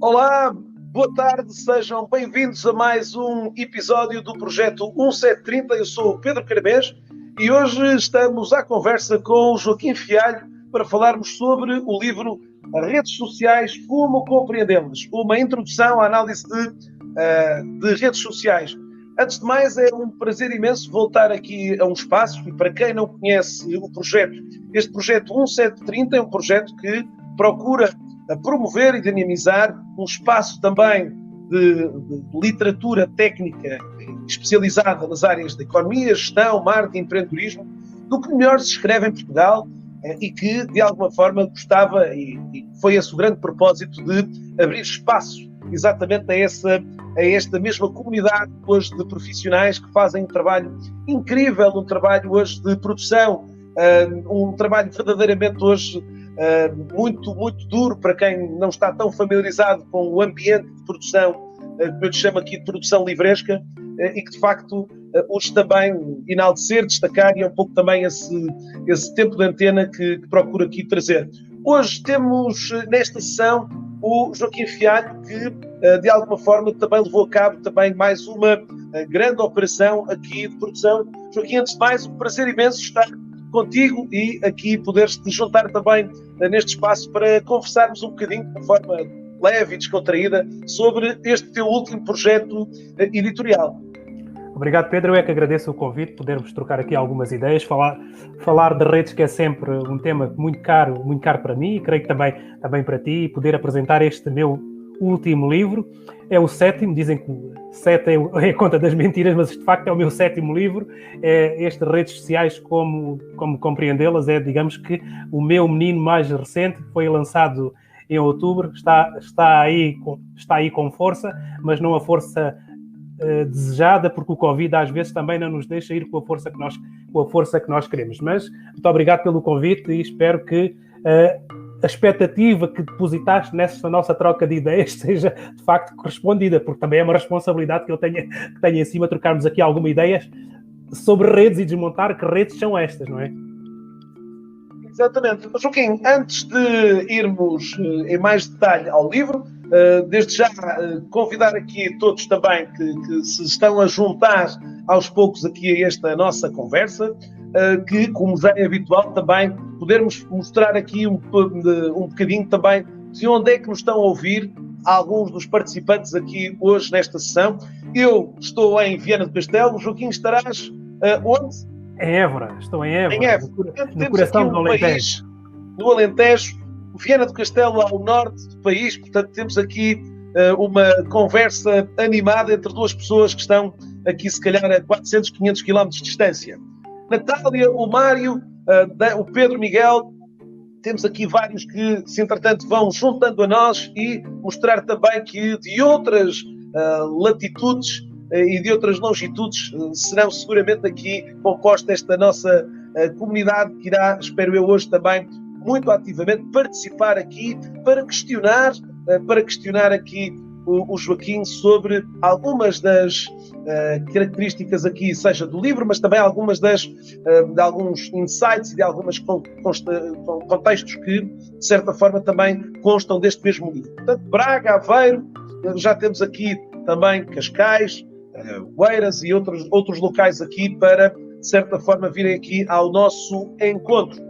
Olá, boa tarde, sejam bem-vindos a mais um episódio do projeto 1730. Eu sou o Pedro Carabés e hoje estamos à conversa com o Joaquim Fialho para falarmos sobre o livro Redes Sociais, como compreendê-las? Uma introdução à análise de redes sociais. Antes de mais, é um prazer imenso voltar aqui a um espaço e para quem não conhece o projeto, este projeto 1730 é um projeto que procura promover e dinamizar um espaço também de literatura técnica especializada nas áreas de economia, gestão, marketing, empreendedorismo, do que melhor se escreve em Portugal e que, de alguma forma, gostava, e foi esse o grande propósito, de abrir espaço exatamente a esta mesma comunidade hoje de profissionais que fazem um trabalho incrível, um trabalho hoje de produção, um trabalho verdadeiramente hoje muito, muito duro para quem não está tão familiarizado com o ambiente de produção, que eu te chamo aqui de produção livresca, e que de facto hoje também enaltecer, destacar, e é um pouco também esse tempo de antena que procuro aqui trazer. Hoje temos nesta sessão o Joaquim Fialho, que de alguma forma também levou a cabo também mais uma grande operação aqui de produção. Joaquim, antes de mais, um prazer imenso estar contigo e aqui poderes-te juntar também neste espaço para conversarmos um bocadinho de forma leve e descontraída sobre este teu último projeto editorial. Obrigado, Pedro. Eu é que agradeço o convite, podermos trocar aqui algumas ideias, falar de redes, que é sempre um tema muito caro para mim, e creio que também para ti, e poder apresentar este meu último livro. É o sétimo, dizem que o 7 é a conta das mentiras, mas de facto é o meu sétimo livro. É este Redes Sociais, como compreendê-las, é, digamos que, o meu menino mais recente, foi lançado em outubro, está aí com força, mas não a força desejada, porque o Covid às vezes também não nos deixa ir com a força que nós queremos. Mas muito obrigado pelo convite e espero que a expectativa que depositaste nessa nossa troca de ideias seja de facto correspondida, porque também é uma responsabilidade que eu tenho em cima, trocarmos aqui algumas ideias sobre redes e desmontar que redes são estas, não é? Exatamente. Joaquim, antes de irmos em mais detalhe ao livro, desde já convidar aqui todos também que se estão a juntar aos poucos aqui a esta nossa conversa, que, como já é habitual, também podermos mostrar aqui um bocadinho também de onde é que nos estão a ouvir alguns dos participantes aqui hoje nesta sessão. Eu estou em Viana do Castelo, Joaquim, estarás onde? Em Évora, estou em Évora, no coração do Alentejo. No Alentejo, Viana do Castelo ao norte do país, portanto temos aqui uma conversa animada entre duas pessoas que estão aqui se calhar a 400, 500 quilómetros de distância. Natália, o Mário, o Pedro Miguel, temos aqui vários que, se entretanto, vão juntando a nós e mostrar também que de outras latitudes e de outras longitudes serão seguramente aqui composta esta nossa comunidade que irá, espero eu hoje também, muito ativamente participar aqui para questionar aqui o Joaquim sobre algumas das características aqui, seja do livro, mas também algumas de alguns insights e de alguns contextos que, de certa forma, também constam deste mesmo livro. Portanto, Braga, Aveiro, já temos aqui também Cascais, Oeiras e outros locais aqui para, de certa forma, virem aqui ao nosso encontro.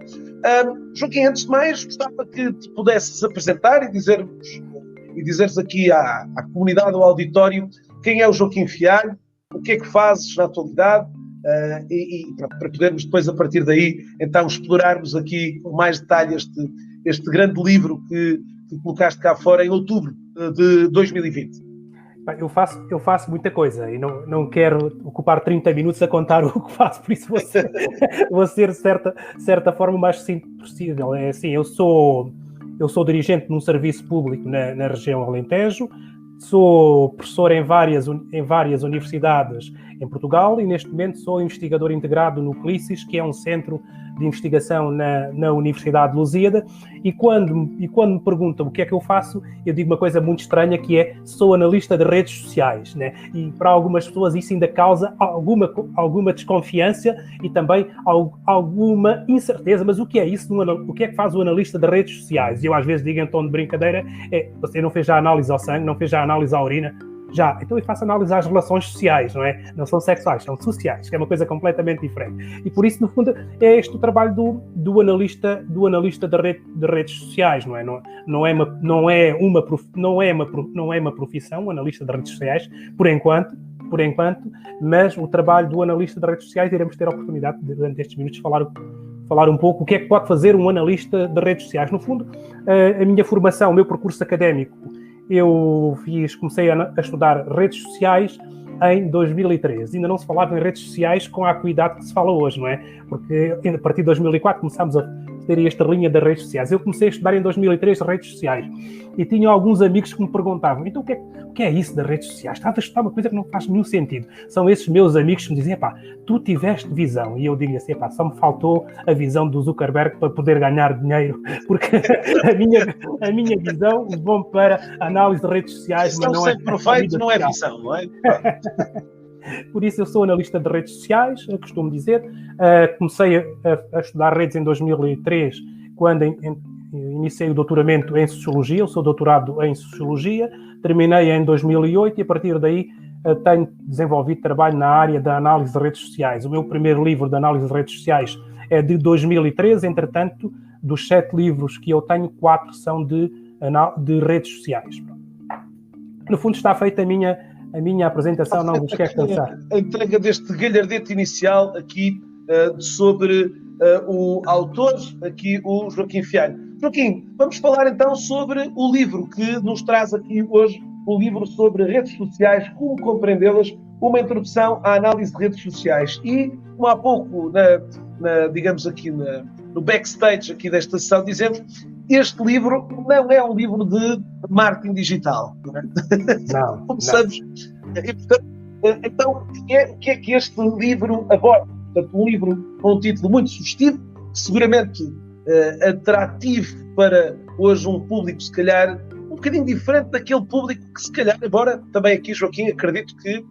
Joaquim, antes de mais, gostava que te pudesses apresentar e dizeres aqui à comunidade, ao auditório, quem é o Joaquim Fialho, o que é que fazes na atualidade, e para podermos depois, a partir daí, então explorarmos aqui com mais detalhe este grande livro que colocaste cá fora em outubro de 2020. Eu faço muita coisa e não quero ocupar 30 minutos a contar o que faço, por isso vou ser de certa forma o mais simples possível. É assim, eu sou dirigente num serviço público na região Alentejo, sou professor em várias universidades em Portugal, e neste momento sou investigador integrado no CLICIS, que é um centro de investigação na Universidade de Lusíada, e quando me perguntam o que é que eu faço, eu digo uma coisa muito estranha, que é: sou analista de redes sociais, né? E para algumas pessoas isso ainda causa alguma desconfiança e também alguma incerteza. Mas o que é isso? O que é que faz o analista de redes sociais? E eu às vezes digo em tom de brincadeira: você não fez já análise ao sangue, não fez já análise à urina? Já, então eu faço análise às relações sociais, não é? Não são sexuais, são sociais, que é uma coisa completamente diferente. E por isso, no fundo, é este o trabalho do analista de redes sociais, não é? Não é uma profissão, o analista de redes sociais, por enquanto, mas o trabalho do analista de redes sociais, iremos ter a oportunidade, durante estes minutos, de falar um pouco o que é que pode fazer um analista de redes sociais. No fundo, a minha formação, o meu percurso académico, eu comecei a estudar redes sociais em 2013. Ainda não se falava em redes sociais com a acuidade que se fala hoje, não é? Porque a partir de 2004 começámos a ter esta linha das redes sociais. Eu comecei a estudar em 2003 redes sociais e tinha alguns amigos que me perguntavam: então o que é isso das redes sociais? Estava a estudar uma coisa que não faz nenhum sentido. São esses meus amigos que me diziam: tu tiveste visão. E eu digo assim: só me faltou a visão do Zuckerberg para poder ganhar dinheiro, porque a minha visão levou-me para análise de redes sociais, mas não é proveito, não é visão, não é? Por isso eu sou analista de redes sociais, costumo dizer. Comecei a estudar redes em 2003, quando iniciei o doutoramento em Sociologia. Eu sou doutorado em Sociologia, terminei em 2008 e a partir daí tenho desenvolvido trabalho na área da análise de redes sociais. O meu primeiro livro de análise de redes sociais é de 2013, entretanto, dos 7 livros que eu tenho, 4 são de redes sociais. No fundo está feita a minha apresentação, não vos quero cansar. A entrega deste galhardete inicial aqui sobre o autor, aqui o Joaquim Fialho. Joaquim, vamos falar então sobre o livro que nos traz aqui hoje, o livro sobre redes sociais, como compreendê-las, uma introdução à análise de redes sociais. E, como há pouco, digamos aqui no backstage aqui desta sessão, dizemos: este livro não é um livro de marketing digital. Não é? Não. Começamos. E, portanto, então, o que é que este livro aborda? Portanto, um livro com um título muito sugestivo, seguramente atrativo para hoje um público, se calhar, um bocadinho diferente daquele público que, se calhar, embora também aqui, Joaquim, acredito que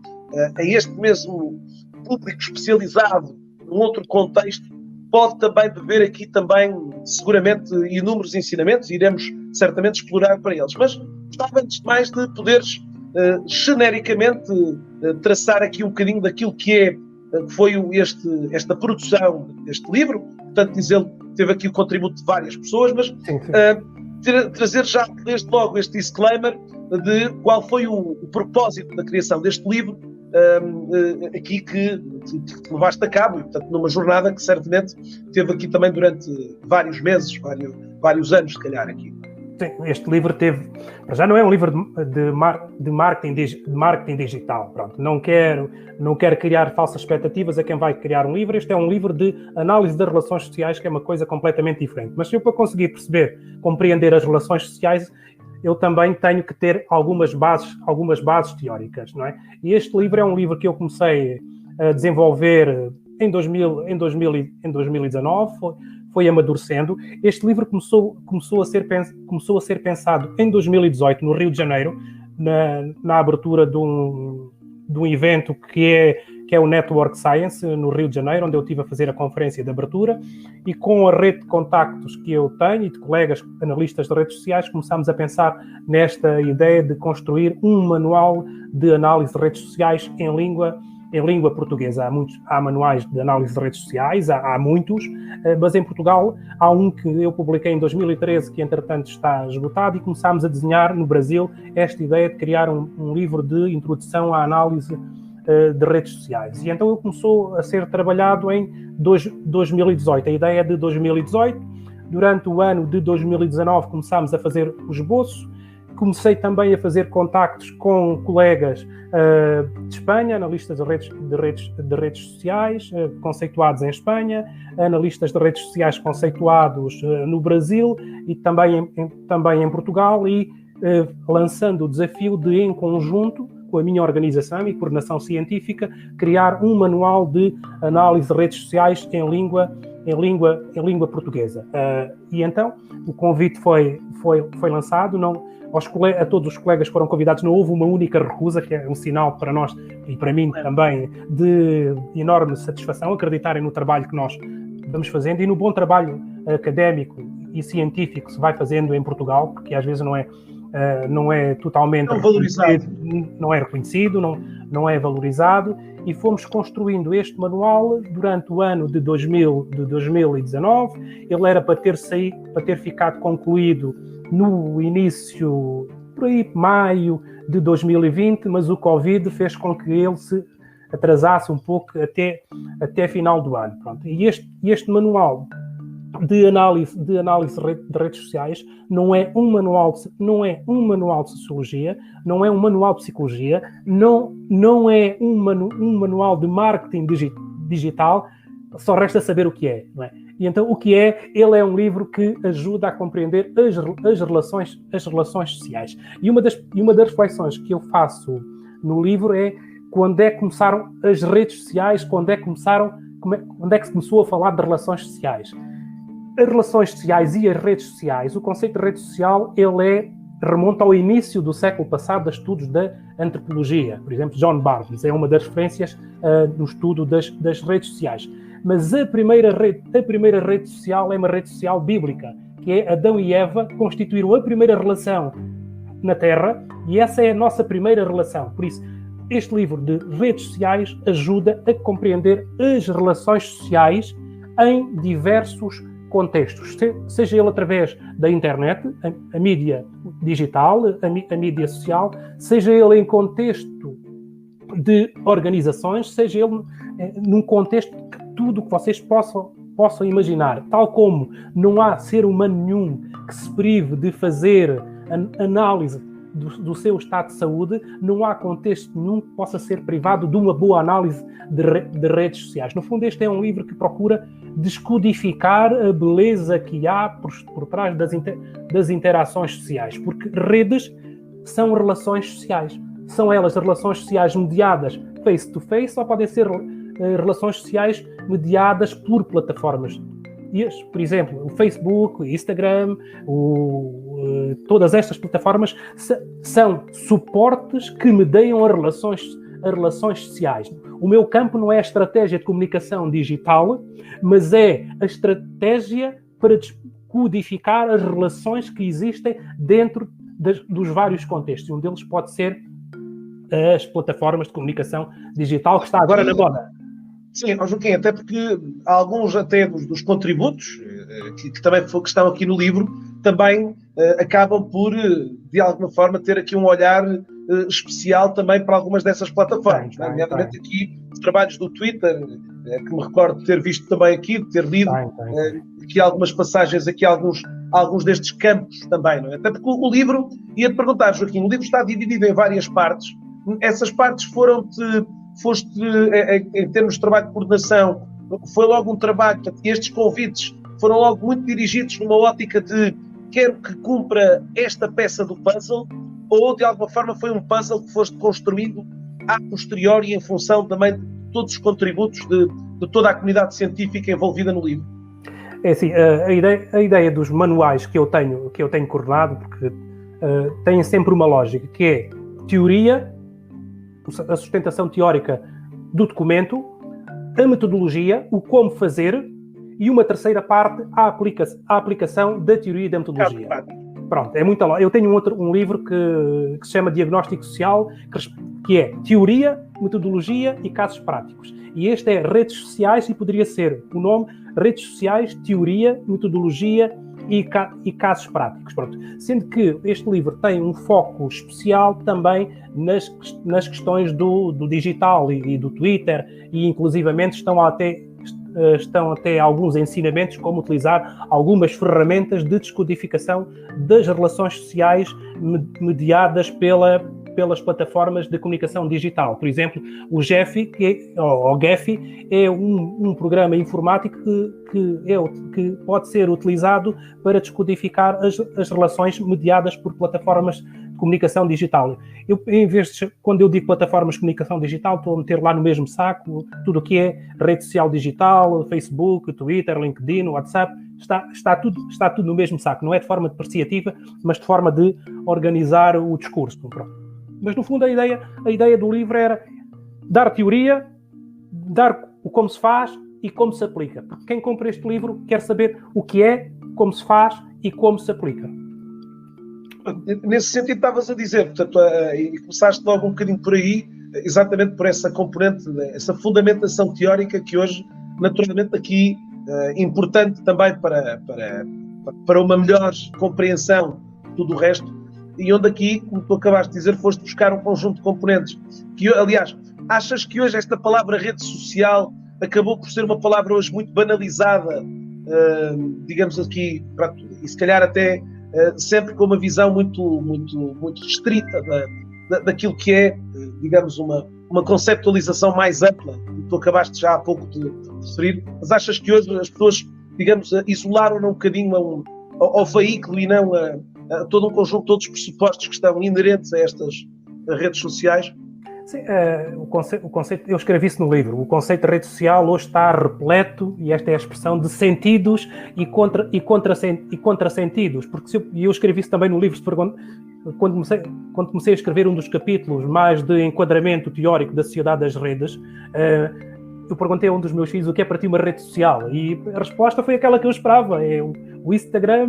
em este mesmo público especializado, num outro contexto, pode também beber aqui também, seguramente, inúmeros ensinamentos, e iremos certamente explorar para eles. Mas gostava, antes de mais, de poderes genericamente traçar aqui um bocadinho daquilo que foi esta produção deste livro. Portanto, dizê-lo, teve aqui o contributo de várias pessoas, mas sim. Trazer já desde logo este disclaimer de qual foi o propósito da criação deste livro, aqui que levaste a cabo, e, portanto, numa jornada que certamente teve aqui também durante vários meses, vários anos, se calhar, aqui. Sim, este livro já não é um livro de marketing digital. Pronto, não quero criar falsas expectativas a quem vai criar um livro. Este é um livro de análise das relações sociais, que é uma coisa completamente diferente. Mas se eu, para conseguir compreender as relações sociais, eu também tenho que ter algumas bases teóricas, não é? E este livro é um livro que eu comecei a desenvolver em 2019, foi amadurecendo. Este livro começou a ser pensado em 2018, no Rio de Janeiro, na abertura de um evento que é o Network Science, no Rio de Janeiro, onde eu estive a fazer a conferência de abertura, e com a rede de contactos que eu tenho e de colegas analistas de redes sociais, começámos a pensar nesta ideia de construir um manual de análise de redes sociais em língua portuguesa. Há manuais de análise de redes sociais, há muitos, mas em Portugal há um que eu publiquei em 2013, que entretanto está esgotado, e começámos a desenhar no Brasil esta ideia de criar um livro de introdução à análise de redes sociais. E então ele começou a ser trabalhado em 2018. A ideia é de 2018. Durante o ano de 2019 começámos a fazer o esboço. Comecei também a fazer contactos com colegas de Espanha, analistas de redes sociais conceituados em Espanha, analistas de redes sociais conceituados no Brasil e também em Portugal, e lançando o desafio de, em conjunto, com a minha organização e coordenação científica, criar um manual de análise de redes sociais em língua portuguesa. E então o convite foi lançado, a todos os colegas que foram convidados não houve uma única recusa, que é um sinal para nós e para mim também de enorme satisfação, acreditarem no trabalho que nós vamos fazendo e no bom trabalho académico e científico que se vai fazendo em Portugal, porque às vezes não é totalmente valorizado, não é reconhecido, não é valorizado, e fomos construindo este manual durante o ano de 2019. Ele era para ter ficado concluído no início, por aí, maio de 2020, mas o Covid fez com que ele se atrasasse um pouco até final do ano. Pronto. E este manual de análise de redes sociais não é um manual de sociologia, não é um manual de psicologia, não é um manual de marketing digital, só resta saber o que é, não é? E então o que é? Ele é um livro que ajuda a compreender as relações sociais. E uma das reflexões que eu faço no livro é quando é que começaram as redes sociais, quando é que se começou a falar de relações sociais. As relações sociais e as redes sociais, o conceito de rede social, remonta ao início do século passado a estudos da antropologia. Por exemplo, John Barnes é uma das referências no estudo das redes sociais. Mas a primeira rede social é uma rede social bíblica, que é Adão e Eva constituíram a primeira relação na Terra, e essa é a nossa primeira relação. Por isso, este livro de redes sociais ajuda a compreender as relações sociais em diversos contextos, seja ele através da internet, a mídia digital, a mídia social, seja ele em contexto de organizações, seja ele num contexto de tudo o que vocês possam imaginar. Tal como não há ser humano nenhum que se prive de fazer análise do seu estado de saúde, não há contexto nenhum que possa ser privado de uma boa análise de redes sociais. No fundo, este é um livro que procura descodificar a beleza que há por trás das interações sociais, porque redes são relações sociais. São elas relações sociais mediadas face-to-face ou podem ser relações sociais mediadas por plataformas. Por exemplo, o Facebook, o Instagram, todas estas plataformas são suportes que medeiam as relações sociais. O meu campo não é a estratégia de comunicação digital, mas é a estratégia para descodificar as relações que existem dentro dos vários contextos. Um deles pode ser as plataformas de comunicação digital, que está agora na moda. Sim, Joaquim, até porque alguns até dos contributos que também estão aqui no livro também acabam por, de alguma forma, ter aqui um olhar especial também para algumas dessas plataformas. Nomeadamente aqui os trabalhos do Twitter, que me recordo de ter visto também aqui, de ter lido aqui algumas passagens, aqui alguns destes campos também. Não é? Até porque o livro, ia-te perguntar, Joaquim, o livro está dividido em várias partes. Essas partes foste, em termos de trabalho de coordenação, foi logo um trabalho, estes convites foram logo muito dirigidos numa ótica de quero que cumpra esta peça do puzzle, ou de alguma forma foi um puzzle que foste construindo a posteriori em função também de todos os contributos de toda a comunidade científica envolvida no livro? É assim, a ideia dos manuais que eu tenho coordenado, porque têm sempre uma lógica, que é teoria, a sustentação teórica do documento, a metodologia, o como fazer, e uma terceira parte, a aplicação da teoria e da metodologia. Pronto, é muito longo. Eu tenho um livro que se chama Diagnóstico Social, que é teoria, metodologia e casos práticos. E este é redes sociais, e poderia ser o nome redes sociais, teoria, metodologia e casos práticos. Pronto. Sendo que este livro tem um foco especial também nas questões do digital e do Twitter, e inclusivamente estão até alguns ensinamentos como utilizar algumas ferramentas de descodificação das relações sociais mediadas pelas plataformas de comunicação digital. Por exemplo, o Gephi, Gephi é um programa informático que pode ser utilizado para descodificar as relações mediadas por plataformas de comunicação digital. Quando eu digo plataformas de comunicação digital, estou a meter lá no mesmo saco tudo o que é rede social digital, Facebook, Twitter, LinkedIn, WhatsApp, está tudo no mesmo saco. Não é de forma depreciativa, mas de forma de organizar o discurso. Pronto. Mas, no fundo, a ideia do livro era dar teoria, dar o como se faz e como se aplica. Porque quem compra este livro quer saber o que é, como se faz e como se aplica. Nesse sentido, estavas a dizer, portanto, e começaste logo um bocadinho por aí, exatamente por essa componente, essa fundamentação teórica que hoje, naturalmente, aqui, importante também para uma melhor compreensão de tudo o resto, e onde aqui, como tu acabaste de dizer, foste buscar um conjunto de componentes. Que, aliás, achas que hoje esta palavra rede social acabou por ser uma palavra hoje muito banalizada, digamos aqui, e se calhar até sempre com uma visão muito restrita daquilo que é, digamos, uma conceptualização mais ampla, que tu acabaste já há pouco de referir, mas achas que hoje as pessoas, digamos, isolaram-no um bocadinho ao veículo e não a todo um conjunto de outros pressupostos que estão inerentes a estas redes sociais? Sim, o conceito, eu escrevi isso no livro, o conceito de rede social hoje está repleto, e esta é a expressão, de sentidos e contrassentidos, porque eu escrevi isso também no livro, quando comecei a escrever um dos capítulos mais de enquadramento teórico da sociedade das redes, eu perguntei a um dos meus filhos o que é para ti uma rede social, e a resposta foi aquela que eu esperava, é o Instagram,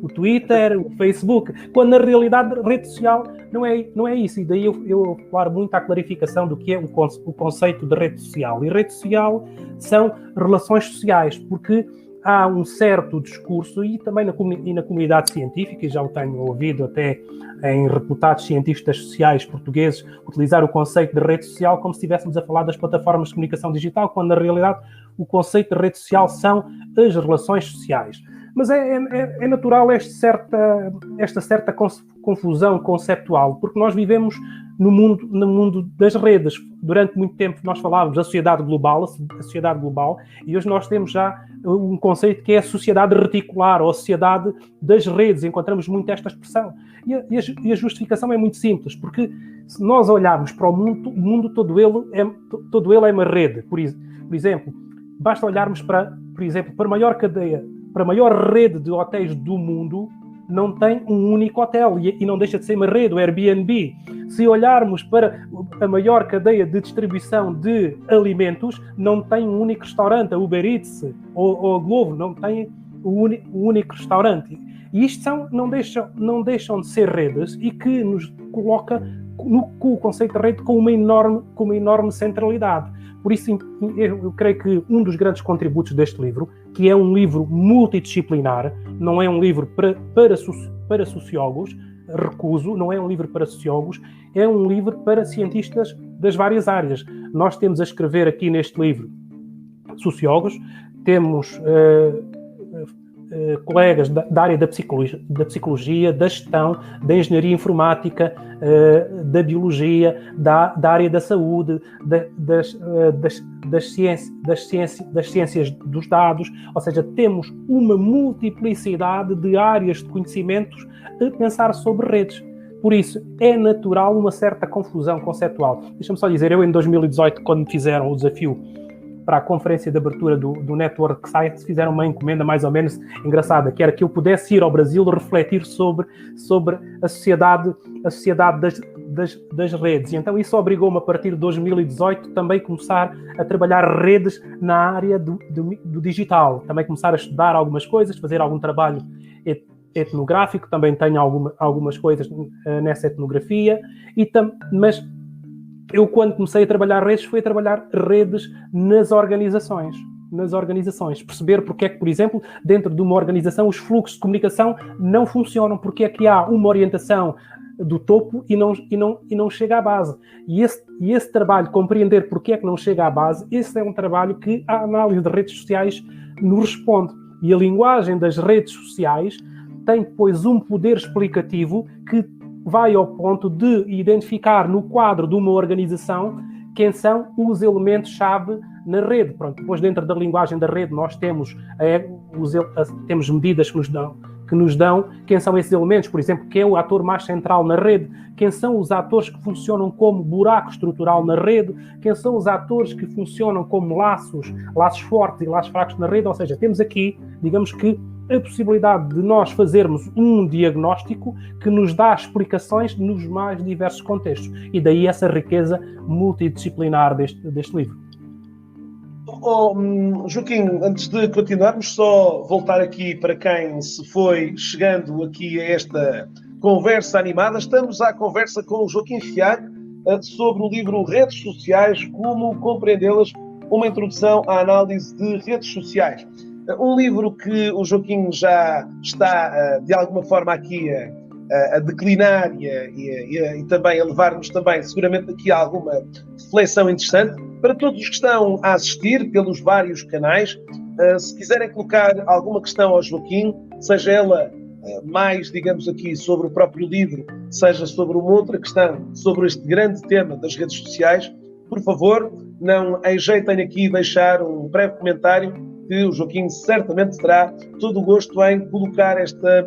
o Twitter, o Facebook, quando na realidade a rede social não é isso, e daí eu falar muito à clarificação do que é o conceito de rede social. E rede social são relações sociais, porque há um certo discurso, e também na comunidade científica, e já o tenho ouvido até em reputados cientistas sociais portugueses, utilizar o conceito de rede social como se estivéssemos a falar das plataformas de comunicação digital, quando na realidade o conceito de rede social são as relações sociais. Mas é natural esta certa confusão conceptual, porque nós vivemos no mundo das redes. Durante muito tempo nós falávamos da sociedade global, e hoje nós temos já um conceito que é a sociedade reticular, ou a sociedade das redes. Encontramos muito esta expressão. E a justificação é muito simples, porque se nós olharmos para o mundo todo ele é uma rede. Por exemplo, basta olharmos para a maior rede de hotéis do mundo, não tem um único hotel, e não deixa de ser uma rede, o Airbnb. Se olharmos para a maior cadeia de distribuição de alimentos, não tem um único restaurante, a Uber Eats ou a Glovo, não tem um único restaurante. E isto não deixam de ser redes, e que nos coloca com o conceito de rede com uma enorme centralidade. Por isso, eu creio que um dos grandes contributos deste livro, que é um livro multidisciplinar, não é um livro para sociólogos, recuso, não é um livro para sociólogos, é um livro para cientistas das várias áreas. Nós temos a escrever aqui neste livro sociólogos, temos colegas da área da psicologia, da gestão, da engenharia informática, da biologia, da área da saúde, das ciências dos dados, ou seja, temos uma multiplicidade de áreas de conhecimentos a pensar sobre redes. Por isso, é natural uma certa confusão conceptual. Deixa-me só dizer, eu em 2018, quando me fizeram o desafio para a conferência de abertura do Network Science, fizeram uma encomenda mais ou menos engraçada, que era que eu pudesse ir ao Brasil refletir sobre a sociedade das redes. E então isso obrigou-me, a partir de 2018, também começar a trabalhar redes na área do digital. Também começar a estudar algumas coisas, fazer algum trabalho etnográfico, também tenho algumas coisas nessa etnografia, mas eu, quando comecei a trabalhar redes, fui a trabalhar redes nas organizações. Perceber porque é que, por exemplo, dentro de uma organização os fluxos de comunicação não funcionam, porque é que há uma orientação do topo e não chega à base. E esse trabalho, compreender porque é que não chega à base, esse é um trabalho que a análise de redes sociais nos responde. E a linguagem das redes sociais tem depois um poder explicativo que vai ao ponto de identificar no quadro de uma organização quem são os elementos-chave na rede. Pronto, depois, dentro da linguagem da rede, nós temos medidas que que nos dão quem são esses elementos, por exemplo, quem é o ator mais central na rede, quem são os atores que funcionam como buraco estrutural na rede, quem são os atores que funcionam como laços fortes e laços fracos na rede, ou seja, temos aqui, digamos que, a possibilidade de nós fazermos um diagnóstico que nos dá explicações nos mais diversos contextos. E daí essa riqueza multidisciplinar deste livro. Joaquim, antes de continuarmos, só voltar aqui para quem se foi chegando aqui a esta conversa animada. Estamos à conversa com o Joaquim Fialho sobre o livro Redes Sociais, como compreendê-las, uma introdução à análise de redes sociais. Um livro que o Joaquim já está, de alguma forma, aqui a declinar e também a levar-nos também, seguramente, aqui a alguma reflexão interessante. Para todos os que estão a assistir pelos vários canais, se quiserem colocar alguma questão ao Joaquim, seja ela mais, digamos aqui, sobre o próprio livro, seja sobre uma outra questão, sobre este grande tema das redes sociais, por favor, não ajeitem aqui deixar um breve comentário, que o Joaquim certamente terá todo o gosto em colocar esta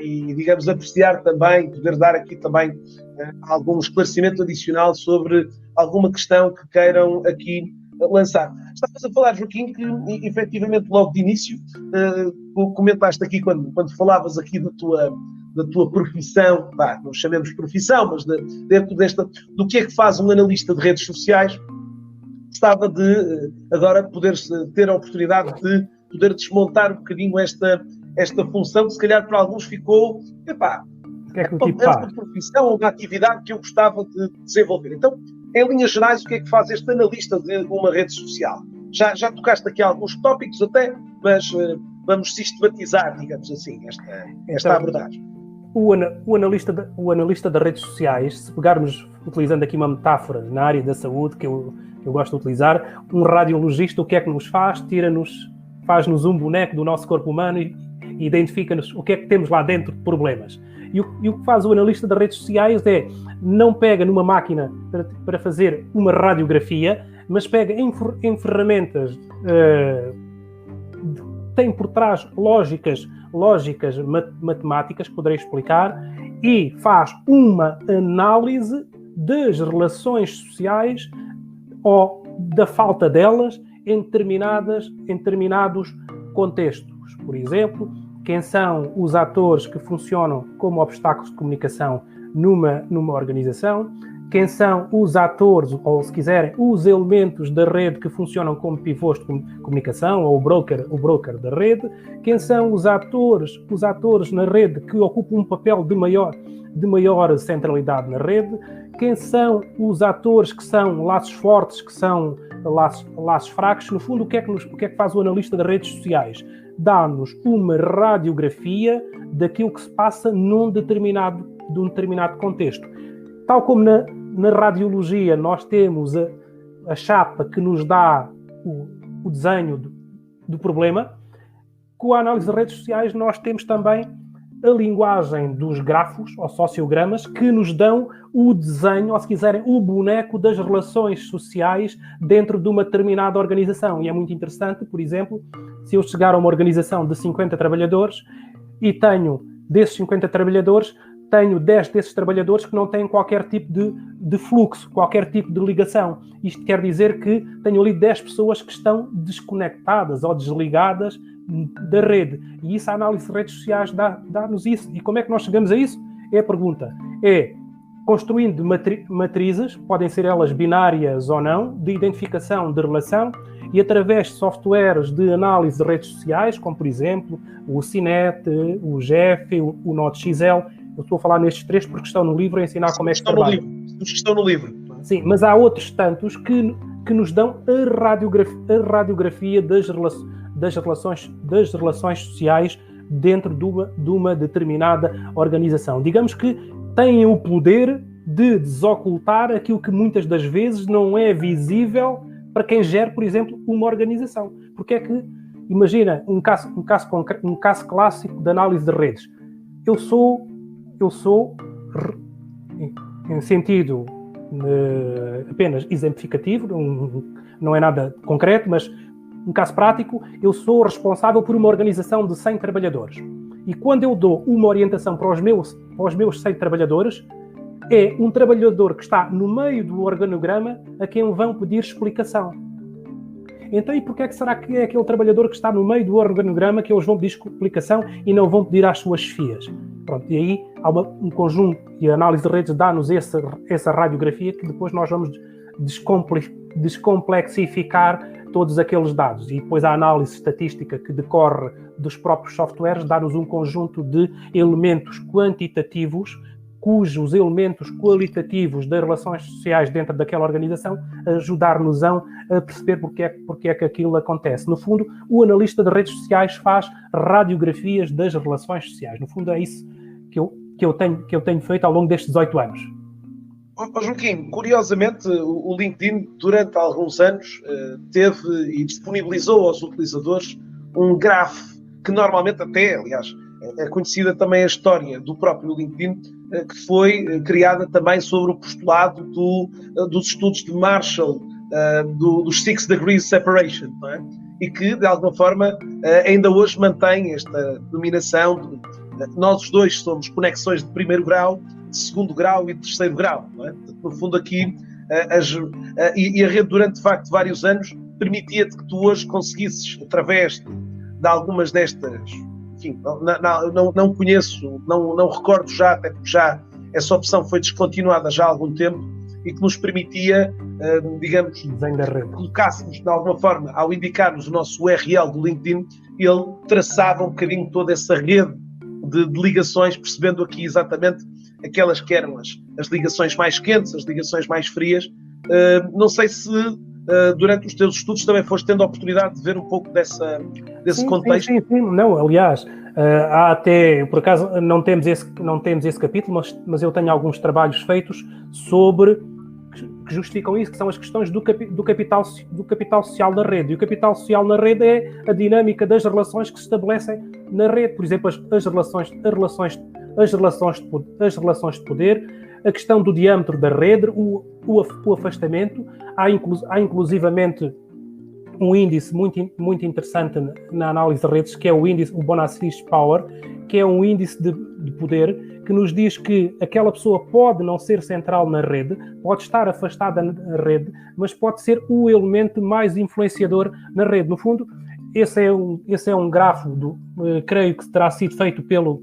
e, digamos, apreciar também, poder dar aqui também algum esclarecimento adicional sobre alguma questão que queiram aqui lançar. Estavas a falar, Joaquim, que efetivamente logo de início comentaste aqui quando falavas aqui da tua profissão, não chamemos profissão, mas dentro do que é que faz um analista de redes sociais. Gostava de agora poder ter a oportunidade de poder desmontar um bocadinho esta função que se calhar para alguns ficou, O que é que o tipo é faz? uma profissão, uma atividade que eu gostava de desenvolver. Então, em linhas gerais, o que é que faz este analista de uma rede social? Já tocaste aqui alguns tópicos até, mas vamos sistematizar, digamos assim, esta abordagem. O analista das redes sociais, se pegarmos, utilizando aqui uma metáfora na área da saúde, que eu gosto de utilizar, um radiologista o que é que nos faz? Faz-nos um boneco do nosso corpo humano e identifica-nos o que é que temos lá dentro de problemas. E o que faz o analista das redes sociais é, não pega numa máquina para fazer uma radiografia, mas pega em ferramentas, tem por trás lógicas matemáticas, que poderei explicar, e faz uma análise das relações sociais ou da falta delas em determinados contextos. Por exemplo, quem são os atores que funcionam como obstáculos de comunicação numa organização, quem são os atores, ou se quiserem, os elementos da rede que funcionam como pivôs de comunicação, ou o broker da rede, quem são os atores na rede que ocupam um papel de maior centralidade na rede, quem são os atores que são laços fortes, que são laços fracos. No fundo, o que é que faz o analista das redes sociais? Dá-nos uma radiografia daquilo que se passa num determinado contexto. Tal como na radiologia nós temos a chapa que nos dá o desenho do problema, com a análise das redes sociais nós temos também a linguagem dos grafos ou sociogramas que nos dão o desenho, ou se quiserem, o boneco das relações sociais dentro de uma determinada organização. E é muito interessante, por exemplo, se eu chegar a uma organização de 50 trabalhadores e tenho, desses 50 trabalhadores, tenho 10 desses trabalhadores que não têm qualquer tipo de fluxo, qualquer tipo de ligação. Isto quer dizer que tenho ali 10 pessoas que estão desconectadas ou desligadas da rede. E isso, a análise de redes sociais dá-nos isso. E como é que nós chegamos a isso? É a pergunta. É construindo matrizes, podem ser elas binárias ou não, de identificação de relação, e através de softwares de análise de redes sociais, como por exemplo o CINET, o GEF, o Node.xl. Eu estou a falar nestes três porque estão no livro a ensinar como é que se trabalha. Os que estão no livro. Sim, mas há outros tantos que nos dão a radiografia das relações sociais dentro de uma determinada organização. Digamos que têm o poder de desocultar aquilo que muitas das vezes não é visível para quem gera, por exemplo, uma organização. Porque é que, imagina, um caso clássico de análise de redes. Eu sou em sentido apenas exemplificativo, não é nada concreto, mas um caso prático, eu sou responsável por uma organização de 100 trabalhadores. E quando eu dou uma orientação para os meus 100 trabalhadores, é um trabalhador que está no meio do organograma a quem vão pedir explicação. Então, e porquê é que será que é aquele trabalhador que está no meio do organograma que eles vão pedir explicação e não vão pedir às suas chefias? Pronto, e aí há um conjunto, e a análise de redes dá-nos essa radiografia que depois nós vamos descomplexificar todos aqueles dados. E depois a análise estatística que decorre dos próprios softwares dá-nos um conjunto de elementos quantitativos cujos elementos qualitativos das relações sociais dentro daquela organização ajudar-nos a perceber porque é que aquilo acontece. No fundo, o analista de redes sociais faz radiografias das relações sociais. No fundo, é isso que eu tenho feito ao longo destes 18 anos. Joaquim, curiosamente, o LinkedIn, durante alguns anos, teve e disponibilizou aos utilizadores um grafo que normalmente até, aliás, é conhecida também a história do próprio LinkedIn, que foi criada também sobre o postulado dos estudos de Marshall, dos 6 Degrees Separation, não é? E que, de alguma forma, ainda hoje mantém esta denominação de nós os dois somos conexões de primeiro grau, de segundo grau e de terceiro grau, não é? No fundo aqui, e a rede durante, de facto, vários anos, permitia-te que tu hoje conseguisses, através de algumas destas... Enfim, não conheço, não recordo já, até porque já essa opção foi descontinuada já há algum tempo e que nos permitia, digamos, colocássemos de alguma forma, ao indicarmos o nosso URL do LinkedIn, ele traçava um bocadinho toda essa rede de ligações, percebendo aqui exatamente aquelas que eram as ligações mais quentes, as ligações mais frias. Não sei se durante os teus estudos também foste tendo a oportunidade de ver um pouco desse contexto. Sim. Não, aliás, há até, por acaso não temos esse capítulo, mas eu tenho alguns trabalhos feitos sobre que justificam isso, que são as questões do capital social da rede. E o capital social na rede é a dinâmica das relações que se estabelecem na rede. Por exemplo, as relações de poder, a questão do diâmetro da rede, o afastamento. Há inclusivamente um índice muito interessante na análise de redes, que é o índice, o Bonaci's Power, que é um índice de poder que nos diz que aquela pessoa pode não ser central na rede, pode estar afastada na rede, mas pode ser o elemento mais influenciador na rede. No fundo, esse é um grafo, creio que terá sido feito pelo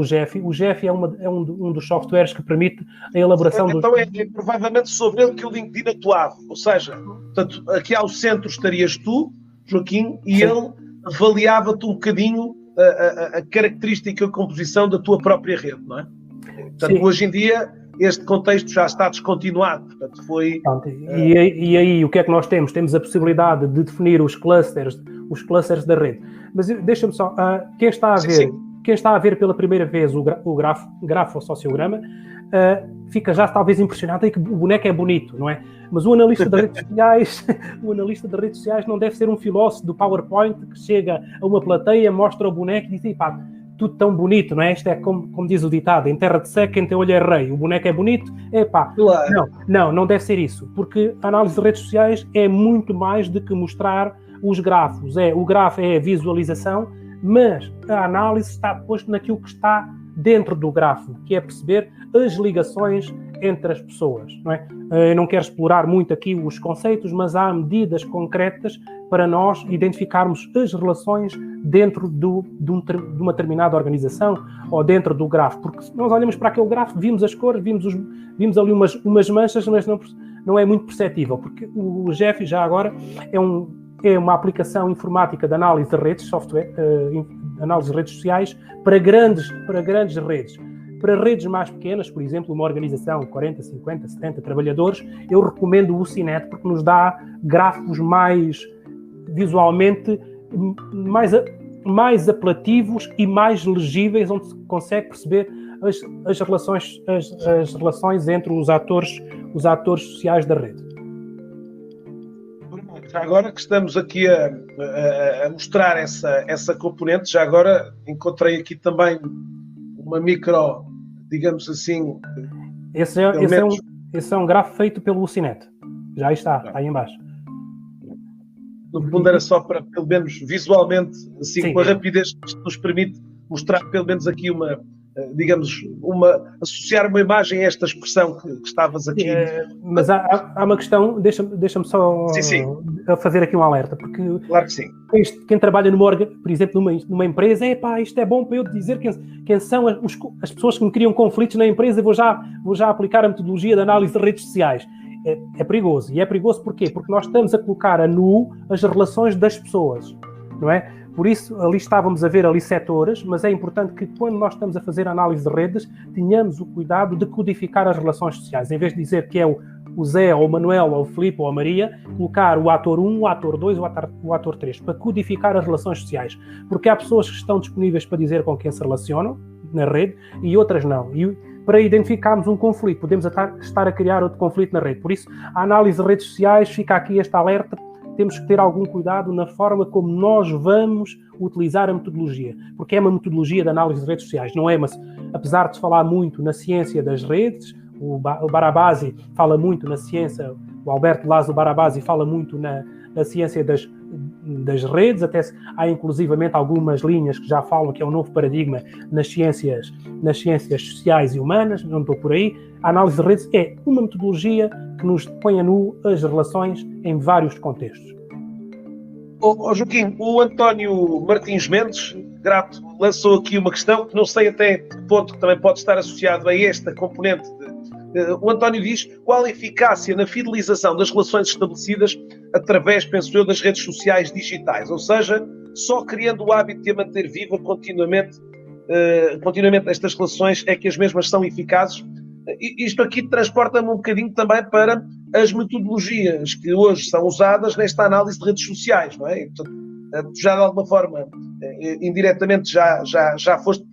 Jeff. O Jeff é um dos softwares que permite a elaboração Então é provavelmente sobre ele que o LinkedIn atuava. Ou seja, portanto, aqui ao centro estarias tu, Joaquim, e sim, ele avaliava-te um bocadinho a característica e a composição da tua própria rede, não é? Portanto, sim, hoje em dia este contexto já está descontinuado. Portanto, foi... E aí o que é que nós temos? Temos a possibilidade de definir os clusters da rede. Mas deixa-me só, quem está a ver... Sim. Quem está a ver pela primeira vez o grafo ou sociograma fica já talvez impressionado e que o boneco é bonito, não é? Mas o analista de redes sociais não deve ser um filósofo do PowerPoint que chega a uma plateia, mostra o boneco e diz, pá, tudo tão bonito, não é? Isto é como diz o ditado, em terra de seca, quem tem olho é rei, o boneco é bonito, claro. Não deve ser isso, porque a análise de redes sociais é muito mais do que mostrar os grafos, o grafo é a visualização, mas a análise está depois naquilo que está dentro do grafo, que é perceber as ligações entre as pessoas, não é? Eu não quero explorar muito aqui os conceitos, mas há medidas concretas para nós identificarmos as relações dentro de uma determinada organização ou dentro do grafo, porque se nós olhamos para aquele grafo, vimos as cores, vimos ali umas manchas, mas não é muito perceptível, porque o Jeff já agora é uma aplicação informática de análise de redes, software, análise de redes sociais, para grandes redes. Para redes mais pequenas, por exemplo, uma organização de 40, 50, 70 trabalhadores, eu recomendo o Usinet, porque nos dá grafos mais visualmente mais apelativos e mais legíveis, onde se consegue perceber as relações entre os atores sociais da rede. Já agora que estamos aqui a mostrar essa componente, já agora encontrei aqui também uma micro, digamos assim... Esse é um grafo feito pelo Usinet. Já está, aí em baixo. No fundo era só para, pelo menos visualmente, assim, sim, com a rapidez que nos permite mostrar pelo menos aqui associar uma imagem a esta expressão que estavas aqui. Mas há uma questão, deixa-me só Sim. fazer aqui um alerta, porque claro que sim. Quem trabalha por exemplo, numa empresa, isto é bom para eu dizer quem são as pessoas que me criam conflitos na empresa, vou já aplicar a metodologia de análise de redes sociais. É perigoso. E é perigoso porquê? Porque nós estamos a colocar a nu as relações das pessoas, não é? Por isso, ali estávamos a ver ali setores, mas é importante que quando nós estamos a fazer análise de redes, tenhamos o cuidado de codificar as relações sociais. Em vez de dizer que é o Zé, ou o Manuel, ou o Filipe, ou a Maria, colocar o ator 1, o ator 2, o ator 3, para codificar as relações sociais. Porque há pessoas que estão disponíveis para dizer com quem se relacionam na rede e outras não. E para identificarmos um conflito, podemos estar a criar outro conflito na rede. Por isso, a análise de redes sociais, fica aqui este alerta. Temos que ter algum cuidado na forma como nós vamos utilizar a metodologia, porque é uma metodologia de análise de redes sociais, não é? Mas, apesar de se falar muito na ciência das redes, o Barabasi fala muito na ciência, o Alberto Lázaro Barabasi fala muito na ciência das redes, até há inclusivamente algumas linhas que já falam que é um novo paradigma nas ciências sociais e humanas, não estou por aí. A análise de redes é uma metodologia que nos põe a nu as relações em vários contextos. Joaquim, o António Martins Mendes, grato, lançou aqui uma questão que não sei até que ponto que também pode estar associado a esta componente. O António diz: qual a eficácia na fidelização das relações estabelecidas através, penso eu, das redes sociais digitais? Ou seja, só criando o hábito de a manter viva continuamente estas relações é que as mesmas são eficazes. Isto aqui transporta-me um bocadinho também para as metodologias que hoje são usadas nesta análise de redes sociais, não é? E, portanto, já de alguma forma, indiretamente, já foste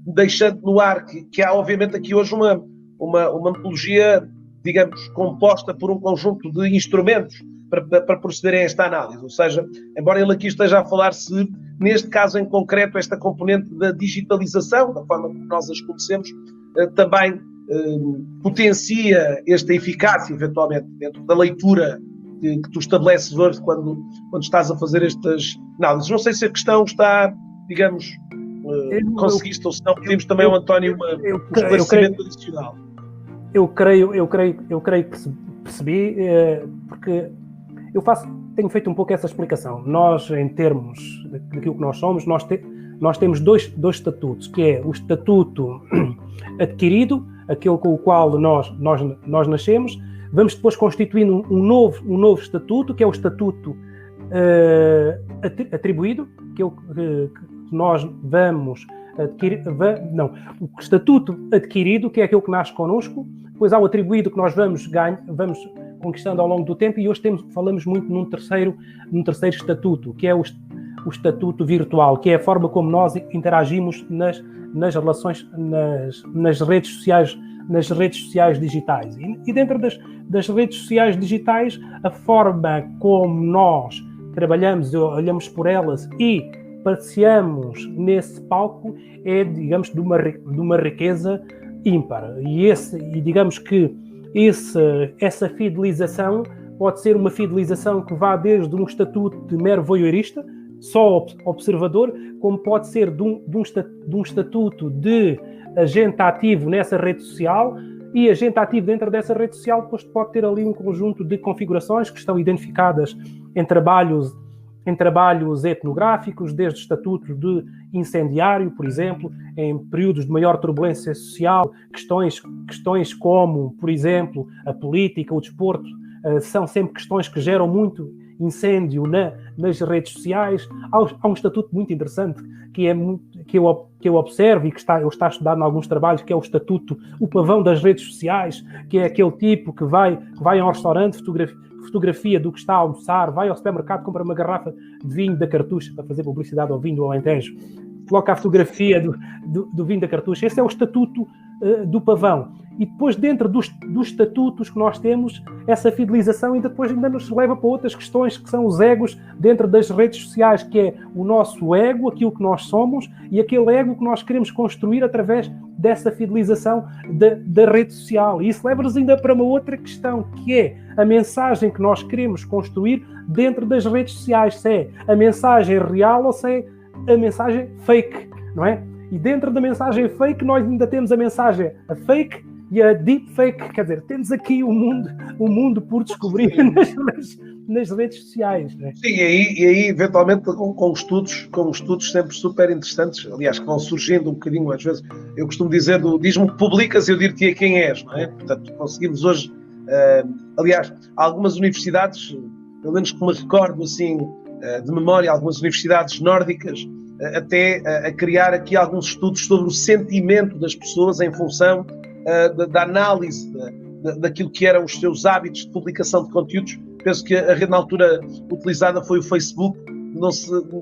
deixando no ar que há obviamente aqui hoje uma metodologia, digamos, composta por um conjunto de instrumentos para procederem a esta análise. Ou seja, embora ele aqui esteja a falar se, neste caso em concreto, esta componente da digitalização, da forma como nós as conhecemos, também potencia esta eficácia, eventualmente, dentro da leitura que tu estabeleces hoje quando estás a fazer estas análises. Não sei se a questão está, digamos, conseguiste, ou se não pedimos também ao António um esclarecimento adicional. Eu creio que percebi, porque tenho feito um pouco essa explicação. Nós, em termos daquilo que nós somos, nós temos dois estatutos, que é o estatuto adquirido, aquele com o qual nós nascemos. Vamos depois constituindo um novo estatuto, que é o estatuto atribuído, que é o que nós vamos adquirir. O estatuto adquirido, que é aquele que nasce connosco. Depois há o atribuído, que nós vamos conquistando ao longo do tempo, e hoje falamos muito num terceiro estatuto, que é o estatuto virtual, que é a forma como nós interagimos nas relações, nas redes sociais digitais. E dentro das redes sociais digitais, a forma como nós trabalhamos, olhamos por elas e passeamos nesse palco é, digamos, de uma riqueza ímpar. E digamos que essa fidelização pode ser uma fidelização que vá desde um estatuto de mero voyeurista, só observador, como pode ser de um estatuto de agente ativo nessa rede social, e agente ativo dentro dessa rede social depois pode ter ali um conjunto de configurações que estão identificadas em trabalhos etnográficos, desde estatutos de incendiário, por exemplo, em períodos de maior turbulência social, questões como, por exemplo, a política, o desporto, são sempre questões que geram muito incêndio nas redes sociais. Há um estatuto muito interessante que eu observo e que está estudado em alguns trabalhos, que é o estatuto, o pavão das redes sociais, que é aquele tipo que vai a um restaurante, fotografia do que está a almoçar, vai ao supermercado, compra uma garrafa de vinho da Cartucha, para fazer publicidade ao vinho do Alentejo, coloca a fotografia do vinho da Cartucha. Esse é o estatuto do pavão. E depois, dentro dos estatutos que nós temos, essa fidelização ainda nos leva para outras questões, que são os egos dentro das redes sociais, que é o nosso ego, aquilo que nós somos, e aquele ego que nós queremos construir através dessa fidelização da rede social. E isso leva-nos ainda para uma outra questão, que é a mensagem que nós queremos construir dentro das redes sociais, se é a mensagem real ou se é a mensagem fake, não é? E dentro da mensagem fake, nós ainda temos a mensagem a fake e a deepfake. Quer dizer, temos aqui o mundo por descobrir nas redes sociais. Né? Sim, e aí eventualmente com estudos sempre super interessantes, aliás, que vão surgindo um bocadinho, às vezes, eu costumo dizer, diz-me o que publicas e eu dir-te quem és, não é? Portanto, conseguimos hoje, aliás, algumas universidades, pelo menos que me recordo, assim, de memória, algumas universidades nórdicas, até a criar aqui alguns estudos sobre o sentimento das pessoas em função da análise daquilo que eram os seus hábitos de publicação de conteúdos. Penso que a rede na altura utilizada foi o Facebook,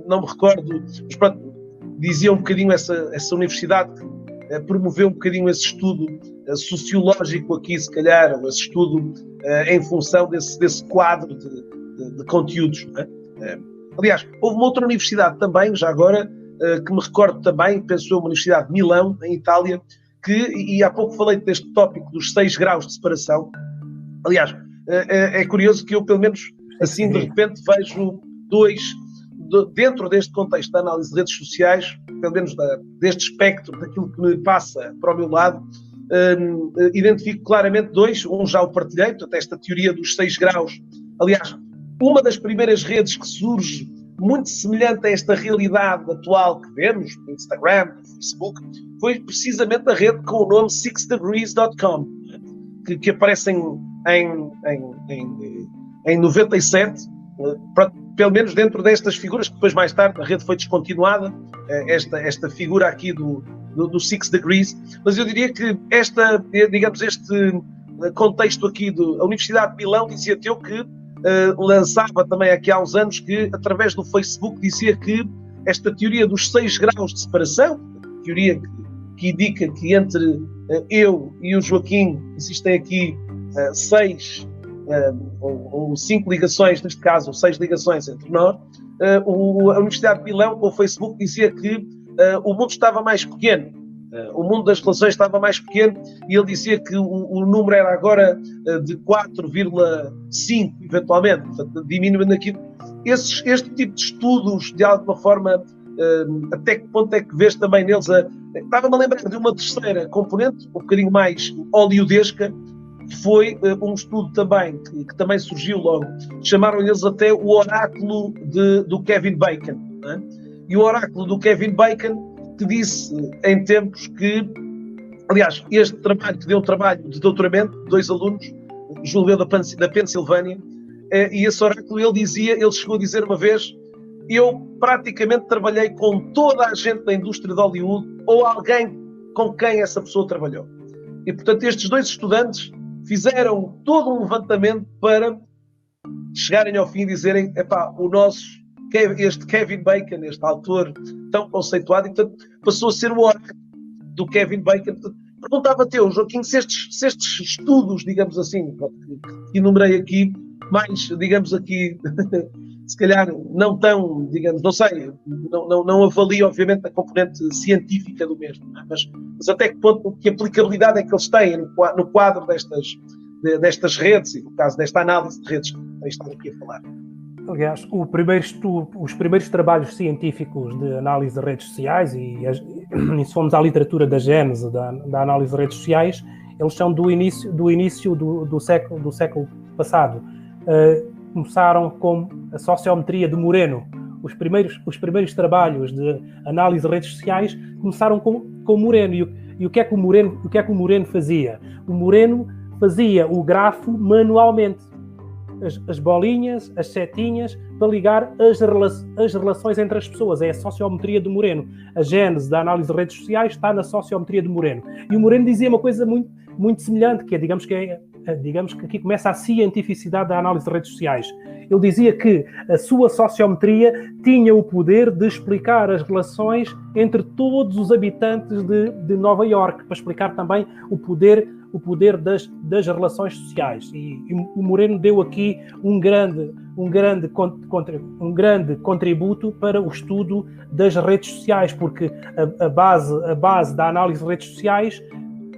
não me recordo, mas pronto, dizia um bocadinho essa universidade que promoveu um bocadinho esse estudo sociológico aqui, se calhar, ou esse estudo em função desse quadro de conteúdos. Não é? Aliás, houve uma outra universidade também, já agora, que me recordo também, penso eu, uma universidade de Milão, em Itália, e há pouco falei deste tópico dos 6 graus de separação. Aliás, é curioso que eu, pelo menos, assim, de repente, vejo dentro deste contexto da análise de redes sociais, pelo menos deste espectro, daquilo que me passa para o meu lado, identifico claramente 2, um já o partilhei, portanto, esta teoria dos 6 graus. Aliás, uma das primeiras redes que surge muito semelhante a esta realidade atual que vemos, no Instagram, no Facebook, foi precisamente a rede com o nome 6degrees.com, que aparece em 97, pelo menos dentro destas figuras, que depois mais tarde a rede foi descontinuada, esta figura aqui do 6 Degrees, mas eu diria que este contexto aqui a Universidade de Milão dizia-te eu que lançava também aqui há uns anos que, através do Facebook, dizia que esta teoria dos 6 graus de separação, teoria que indica que entre eu e o Joaquim existem aqui 6 ou 5 ligações, neste caso, 6 ligações entre nós, a Universidade de Milão, com o Facebook, dizia que o mundo estava mais pequeno. O mundo das relações estava mais pequeno e ele dizia que o número era agora de 4,5, eventualmente, portanto, diminuindo aqui. Este tipo de estudos, de alguma forma, até que ponto é que vês também neles? Estava-me a lembrar de uma terceira componente, um bocadinho mais oleodesca, que foi um estudo também, que também surgiu logo. Chamaram eles até o oráculo do Kevin Bacon. Não é? E o oráculo do Kevin Bacon que disse em tempos que, aliás, este trabalho, que deu um trabalho de doutoramento, 2 alunos, julgo eu, da Pensilvânia, e esse oráculo ele chegou a dizer uma vez: eu praticamente trabalhei com toda a gente da indústria de Hollywood ou alguém com quem essa pessoa trabalhou. E, portanto, estes 2 estudantes fizeram todo um levantamento para chegarem ao fim e dizerem: epá, este Kevin Bacon, este autor tão conceituado, e portanto passou a ser o oráculo do Kevin Bacon. Perguntava-te eu, Joaquim, se estes estudos, digamos assim, que enumerei aqui, mais, digamos aqui, se calhar não tão, digamos, não sei, não avalio, obviamente, a componente científica do mesmo, não é? Mas até que ponto, que aplicabilidade é que eles têm no quadro destas redes, e no caso desta análise de redes que estamos aqui a falar. Aliás, os primeiros trabalhos científicos de análise de redes sociais, e se formos à literatura da gênese da análise de redes sociais, eles são do início do século passado. Começaram com a sociometria de Moreno. Os primeiros trabalhos de análise de redes sociais começaram com Moreno. E o que é que o Moreno fazia? O Moreno fazia o grafo manualmente. As bolinhas, as setinhas, para ligar as relações entre as pessoas. É a sociometria de Moreno. A gênese da análise de redes sociais está na sociometria de Moreno. E o Moreno dizia uma coisa muito, muito semelhante, que é, digamos que aqui começa a cientificidade da análise de redes sociais. Ele dizia que a sua sociometria tinha o poder de explicar as relações entre todos os habitantes de Nova Iorque, para explicar também o poder das relações sociais. E o Moreno deu aqui um grande contributo para o estudo das redes sociais, porque a base da análise de redes sociais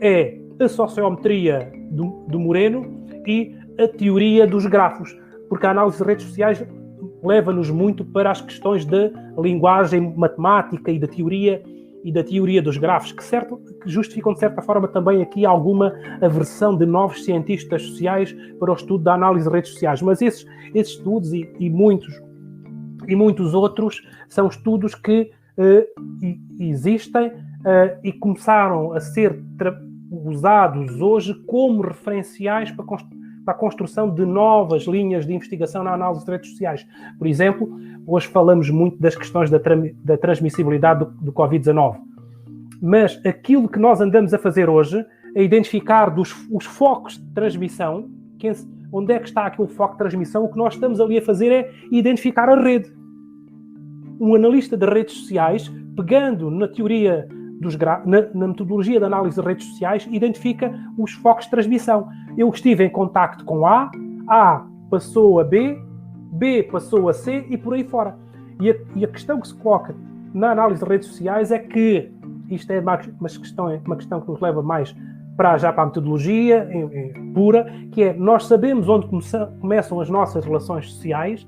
é a sociometria do Moreno e a teoria dos grafos, porque a análise de redes sociais leva-nos muito para as questões da linguagem matemática e da teoria e da teoria dos grafos, que justificam, de certa forma, também aqui alguma aversão de novos cientistas sociais para o estudo da análise de redes sociais. Mas esses estudos e muitos outros são estudos que existem e começaram a ser usados hoje como referenciais para a construção de novas linhas de investigação na análise de redes sociais. Por exemplo, hoje falamos muito das questões da transmissibilidade do Covid-19, mas aquilo que nós andamos a fazer hoje é identificar os focos de transmissão, onde é que está aquele foco de transmissão. O que nós estamos ali a fazer é identificar a rede. Um analista de redes sociais, pegando na teoria na metodologia de análise de redes sociais, identifica os focos de transmissão. Eu estive em contacto com A passou a B passou a C e por aí fora. E a questão que se coloca na análise de redes sociais é que isto é uma questão que nos leva mais para a metodologia pura, que é: nós sabemos onde começam as nossas relações sociais,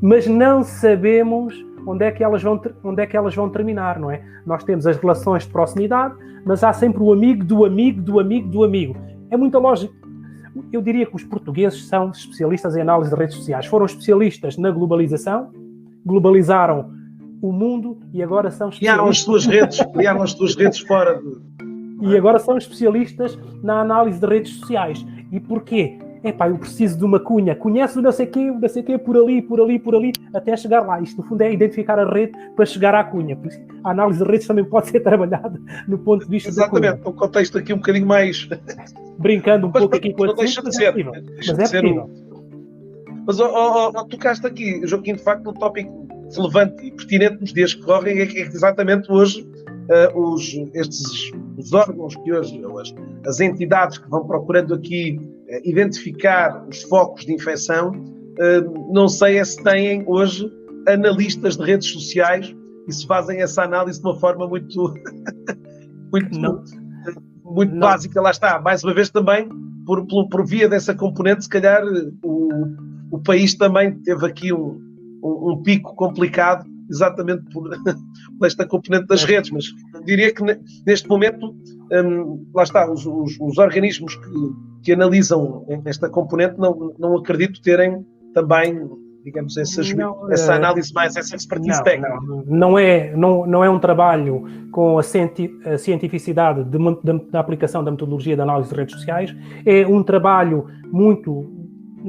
mas não sabemos onde é que elas vão terminar, não é? Nós temos as relações de proximidade, mas há sempre o amigo do amigo do amigo do amigo. É muita lógica. Eu diria que os portugueses são especialistas em análise de redes sociais. Foram especialistas na globalização, globalizaram o mundo e agora são especialistas... Criaram as suas redes fora de... E agora são especialistas na análise de redes sociais. E porquê? Eu preciso de uma cunha. Conhece o não sei quê, por ali, até chegar lá. Isto, no fundo, é identificar a rede para chegar à cunha. Por isso, a análise de redes também pode ser trabalhada no ponto de vista Exatamente, um contexto aqui um bocadinho mais... Brincando pouco aqui com a deixa de ser. Mas é possível. Mas tocaste aqui, Joaquim, de facto, um tópico relevante e pertinente nos dias que correm, é que exatamente hoje os órgãos que hoje, as entidades que vão procurando aqui identificar os focos de infecção, não sei se têm hoje analistas de redes sociais e se fazem essa análise de uma forma muito básica. Lá está, mais uma vez também, por via dessa componente, se calhar o país também teve aqui um pico complicado, exatamente por esta componente das redes, mas diria que neste momento, lá está, os organismos que analisam esta componente não acredito terem também, digamos, essa análise mais, essa expertise técnica. Não é um trabalho com a cientificidade da aplicação da metodologia de análise de redes sociais, é um trabalho muito,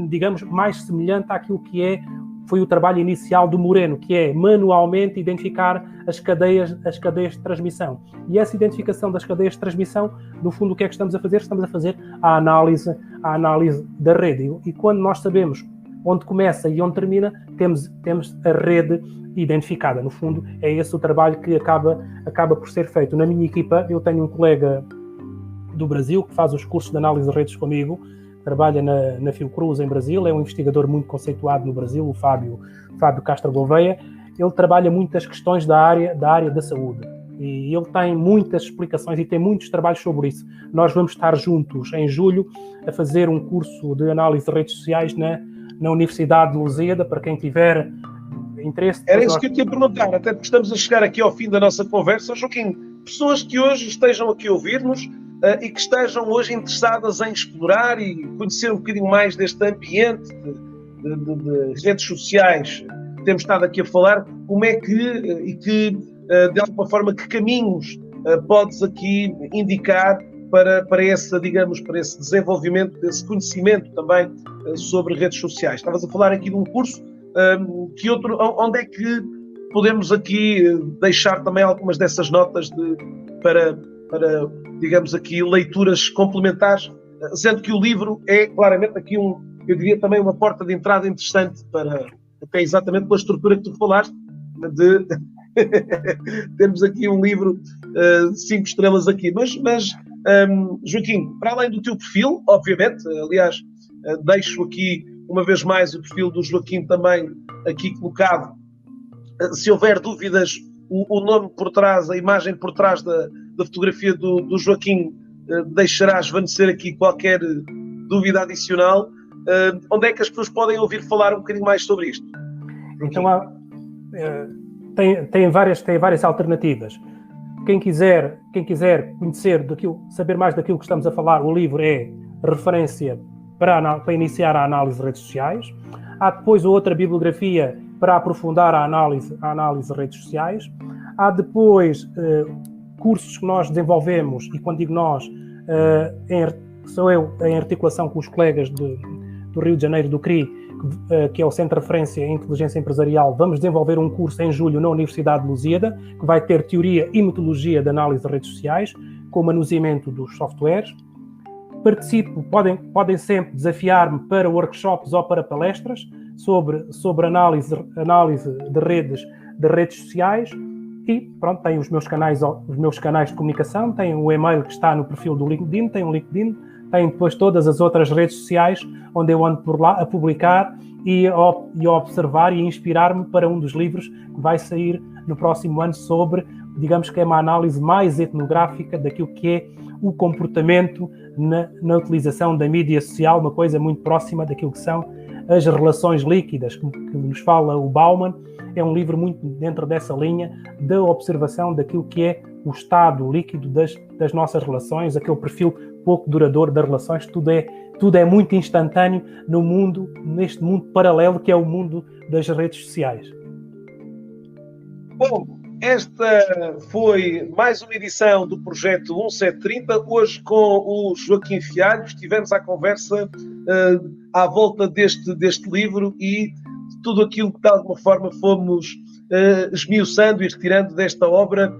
digamos, mais semelhante àquilo que foi o trabalho inicial do Moreno, que é manualmente identificar as cadeias de transmissão. E essa identificação das cadeias de transmissão, no fundo, o que é que estamos a fazer? Estamos a fazer a análise da rede. E quando nós sabemos onde começa e onde termina, temos a rede identificada. No fundo, é esse o trabalho que acaba por ser feito. Na minha equipa, eu tenho um colega do Brasil que faz os cursos de análise de redes comigo, trabalha na Fiocruz, em Brasil, é um investigador muito conceituado no Brasil, o Fábio Castro Gouveia. Ele trabalha muitas questões da área da saúde e ele tem muitas explicações e tem muitos trabalhos sobre isso. Nós vamos estar juntos em julho a fazer um curso de análise de redes sociais na Universidade de Lusíada, para quem tiver interesse. Era isso que eu te ia perguntar, até porque estamos a chegar aqui ao fim da nossa conversa. Joaquim, pessoas que hoje estejam aqui a ouvir-nos e que estejam hoje interessadas em explorar e conhecer um bocadinho mais deste ambiente de redes sociais que temos estado aqui a falar, como é que de alguma forma, que caminhos podes aqui indicar para esse desenvolvimento, desse conhecimento também sobre redes sociais? Estavas a falar aqui de um curso, onde é que podemos aqui deixar também algumas dessas notas para digamos aqui, leituras complementares, sendo que o livro é claramente aqui eu diria também uma porta de entrada interessante até exatamente pela estrutura que tu falaste, temos aqui um livro 5 estrelas aqui, mas Joaquim, para além do teu perfil, obviamente, aliás, deixo aqui uma vez mais o perfil do Joaquim também aqui colocado, se houver dúvidas, o nome por trás, a imagem por trás da fotografia do Joaquim deixará esvanecer aqui qualquer dúvida adicional. Onde é que as pessoas podem ouvir falar um bocadinho mais sobre isto? Então, tem várias alternativas. quem quiser conhecer saber mais daquilo que estamos a falar, o livro é referência para iniciar a análise de redes sociais. Há depois outra bibliografia para aprofundar a análise de redes sociais. Há depois cursos que nós desenvolvemos, e quando digo nós, sou eu em articulação com os colegas do Rio de Janeiro, do CRI, que é o Centro de Referência em Inteligência Empresarial. Vamos desenvolver um curso em julho na Universidade de Lusíada, que vai ter teoria e metodologia de análise de redes sociais, com o manuseamento dos softwares. Participo, podem sempre desafiar-me para workshops ou para palestras sobre análise de redes sociais. E pronto, tenho os meus canais de comunicação, tenho o e-mail que está no perfil do LinkedIn, tenho o LinkedIn, tenho depois todas as outras redes sociais onde eu ando por lá a publicar e a observar e a inspirar-me para um dos livros que vai sair no próximo ano sobre, digamos que é uma análise mais etnográfica daquilo que é o comportamento na utilização da mídia social, uma coisa muito próxima daquilo que são as relações líquidas, que nos fala o Bauman. É um livro muito dentro dessa linha da observação daquilo que é o estado líquido das nossas relações, aquele perfil pouco duradouro das relações. Tudo é muito instantâneo neste mundo paralelo que é o mundo das redes sociais. Bom, esta foi mais uma edição do Projeto 1730, hoje com o Joaquim Fialho. Estivemos à conversa à volta deste livro e de tudo aquilo que de alguma forma fomos esmiuçando e retirando desta obra,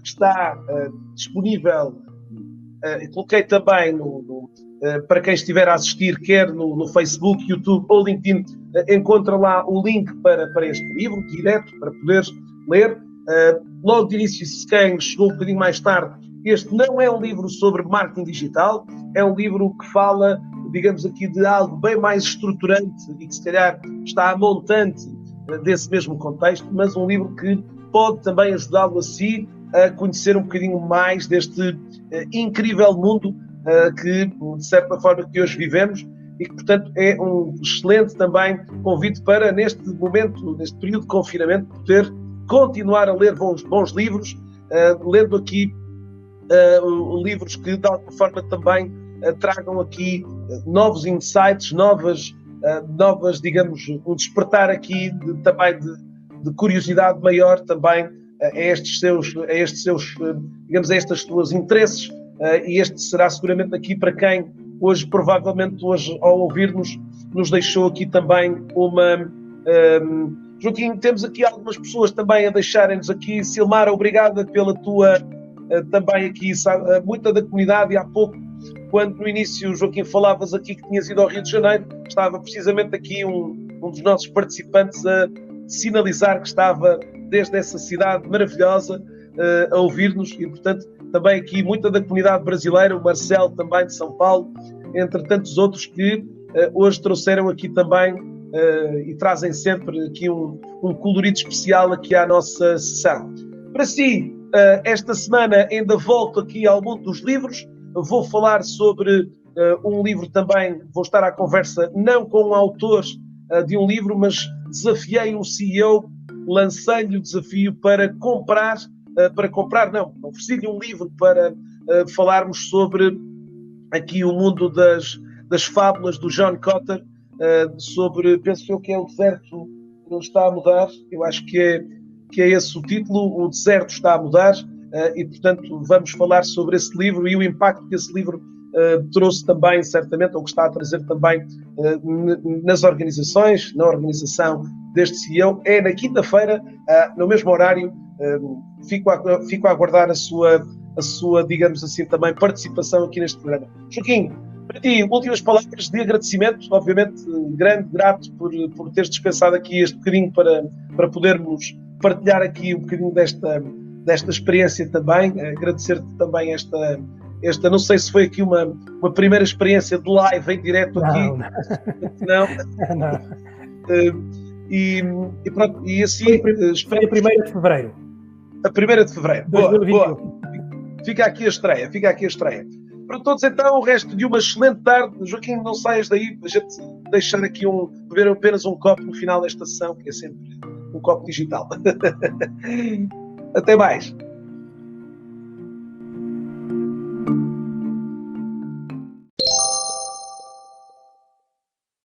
que está disponível. Coloquei também para quem estiver a assistir, quer no Facebook, YouTube ou LinkedIn, encontra lá o link para este livro, direto, para poderes ler. Logo de início, se quem chegou um bocadinho mais tarde, este não é um livro sobre marketing digital, é um livro que fala, digamos aqui, de algo bem mais estruturante e que se calhar está a montante desse mesmo contexto, mas um livro que pode também ajudá-lo a si a conhecer um bocadinho mais deste incrível mundo que, de certa forma, que hoje vivemos e que, portanto, é um excelente também convite para, neste momento, neste período de confinamento, poder continuar a ler bons livros, lendo aqui livros que, de alguma forma, também tragam aqui novos insights, novas, digamos, um despertar aqui também de curiosidade maior também a estes seus, digamos, a estes seus interesses, e este será seguramente aqui para quem provavelmente hoje, ao ouvir-nos, nos deixou aqui também uma... Joaquim, temos aqui algumas pessoas também a deixarem-nos aqui. Silmara, obrigada pela tua também aqui, muita da comunidade, e há pouco, quando no início, Joaquim, falavas aqui que tinhas ido ao Rio de Janeiro, estava precisamente aqui um dos nossos participantes a sinalizar que estava desde essa cidade maravilhosa a ouvir-nos, e portanto também aqui muita da comunidade brasileira, o Marcelo também de São Paulo, entre tantos outros que hoje trouxeram aqui também e trazem sempre aqui um colorido especial aqui à nossa sessão. Para si, esta semana ainda volto aqui ao mundo dos livros, vou falar sobre um livro também, vou estar à conversa não com um autor de um livro, mas desafiei um CEO, lancei-lhe o desafio para comprar, ofereci-lhe um livro para falarmos sobre aqui o mundo das fábulas do John Cotter, sobre, penso eu que é O Deserto Não Está a Mudar, eu acho que é esse o título, O Deserto Está a Mudar, e portanto vamos falar sobre esse livro e o impacto que esse livro trouxe também, certamente, ou que está a trazer também nas organizações, na organização deste CEO. É na quinta-feira, no mesmo horário. Fico a aguardar a sua, digamos assim, também participação aqui neste programa. Joaquim, para ti, últimas palavras de agradecimento, obviamente, grato por teres dispensado aqui este bocadinho para podermos partilhar aqui um bocadinho desta experiência também, agradecer-te também esta, não sei se foi aqui uma primeira experiência de live em direto aqui. Não. E pronto, e assim... Foi a 1ª de Fevereiro. A 1ª de Fevereiro. Boa. Fica aqui a estreia. Para todos, então, o resto de uma excelente tarde. Joaquim, não saias daí, a gente deixar aqui beber apenas um copo no final desta sessão, que é sempre um copo digital. Até mais.